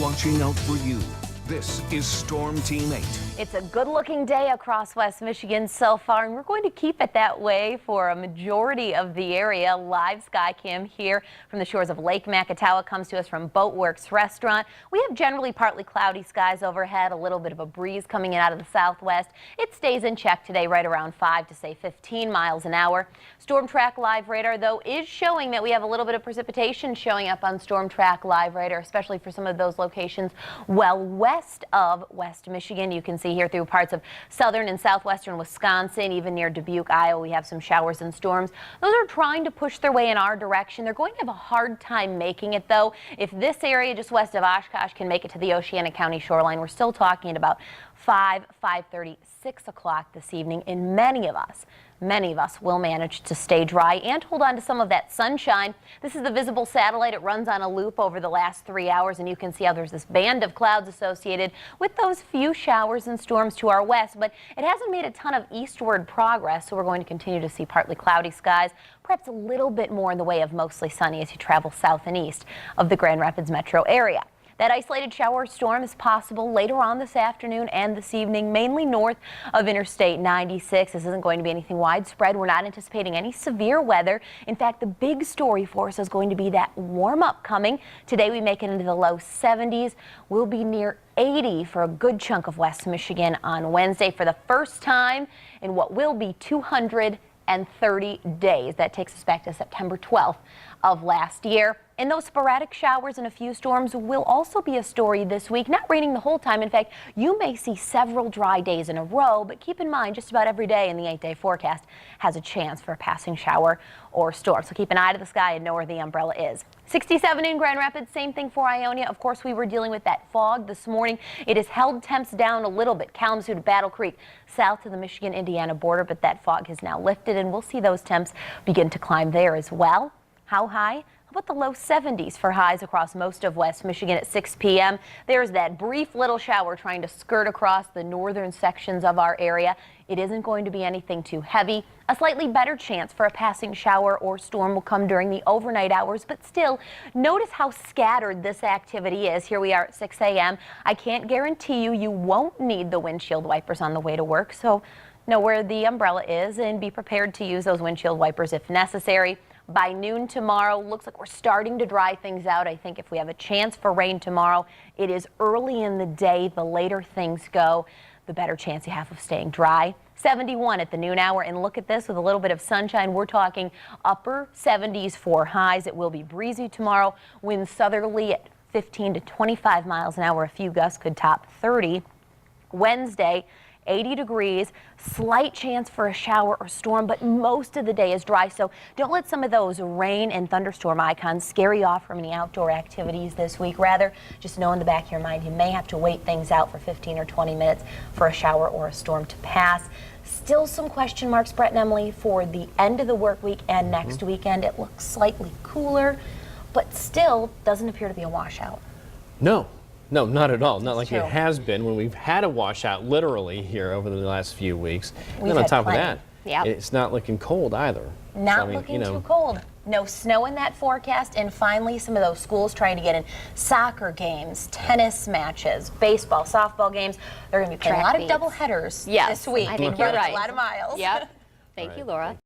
watching out for you. This is Storm Team 8. It's a good-looking day across West Michigan so far, and we're going to keep it that way for a majority of the area. Live sky cam here from the shores of Lake Macatawa comes to us from Boatworks Restaurant. We have generally partly cloudy skies overhead, a little bit of a breeze coming in out of the southwest. It stays in check today right around 5 to say 15 miles an hour. Storm Track Live Radar, though, is showing that we have a little bit of precipitation showing up on Storm Track Live Radar, especially for some of those locations well west of West Michigan. You can see here through parts of southern and southwestern Wisconsin, even near Dubuque, Iowa, we have some showers and storms. Those are trying to push their way in our direction. They're going to have a hard time making it, though. If this area just west of Oshkosh can make it to the Oceana County shoreline, we're still talking at about 5:30, 6 o'clock this evening, and many of us will manage to stay dry and hold on to some of that sunshine. This is the visible satellite. It runs on a loop over the last 3 hours, and you can see how there's this band of clouds associated with those few showers and storms to our west, but it hasn't made a ton of eastward progress, so we're going to continue to see partly cloudy skies, perhaps a little bit more in the way of mostly sunny as you travel south and east of the Grand Rapids metro area. That isolated shower or storm is possible later on this afternoon and this evening, mainly north of Interstate 96. This isn't going to be anything widespread. We're not anticipating any severe weather. In fact, the big story for us is going to be that warm up coming. Today we make it into the low 70s. We'll be near 80 for a good chunk of West Michigan on Wednesday for the first time in what will be 230 days. That takes us back to September 12th of last year. And those sporadic showers and a few storms will also be a story this week. Not raining the whole time. In fact, you may see several dry days in a row, but keep in mind just about every day in the 8-day forecast has a chance for a passing shower or storm. So keep an eye to the sky and know where the umbrella is. 67 in Grand Rapids, same thing for Ionia. Of course, we were dealing with that fog this morning. It has held temps down a little bit. Kalamazoo to Battle Creek, south to the Michigan-Indiana border, but that fog has now lifted, and we'll see those temps begin to climb there as well. How high? How about the low 70s for highs across most of West Michigan at 6 p.m. There's that brief little shower trying to skirt across the northern sections of our area. It isn't going to be anything too heavy. A slightly better chance for a passing shower or storm will come during the overnight hours, but still, notice how scattered this activity is. Here we are at 6 a.m. I can't guarantee you won't need the windshield wipers on the way to work, so know where the umbrella is and be prepared to use those windshield wipers if necessary. By noon tomorrow, looks like we're starting to dry things out. I think if we have a chance for rain tomorrow, it is early in the day. The later things go, the better chance you have of staying dry. 71 at the noon hour, and look at this with a little bit of sunshine. We're talking upper 70s for highs. It will be breezy tomorrow. Winds southerly at 15 to 25 miles an hour. A few gusts could top 30. Wednesday, 80 degrees, slight chance for a shower or storm, but most of the day is dry, so don't let some of those rain and thunderstorm icons scare you off from any outdoor activities this week. Rather, just know in the back of your mind you may have to wait things out for 15 or 20 minutes for a shower or a storm to pass. Still some question marks, Brett and Emily, for the end of the work week and next weekend. It looks slightly cooler, but still doesn't appear to be a washout. No, not at all. Not like true. it has been when we've had a washout literally here over the last few weeks. We've and then on had top plenty. of that, Yep. it's not looking cold either. Not So, I mean, looking too cold. No snow in that forecast, and finally some of those schools trying to get in soccer games, tennis matches, baseball, softball games. They're going to be playing a lot of double headers this week. I think you're right. A lot of miles. Yep. Thank you, Laura.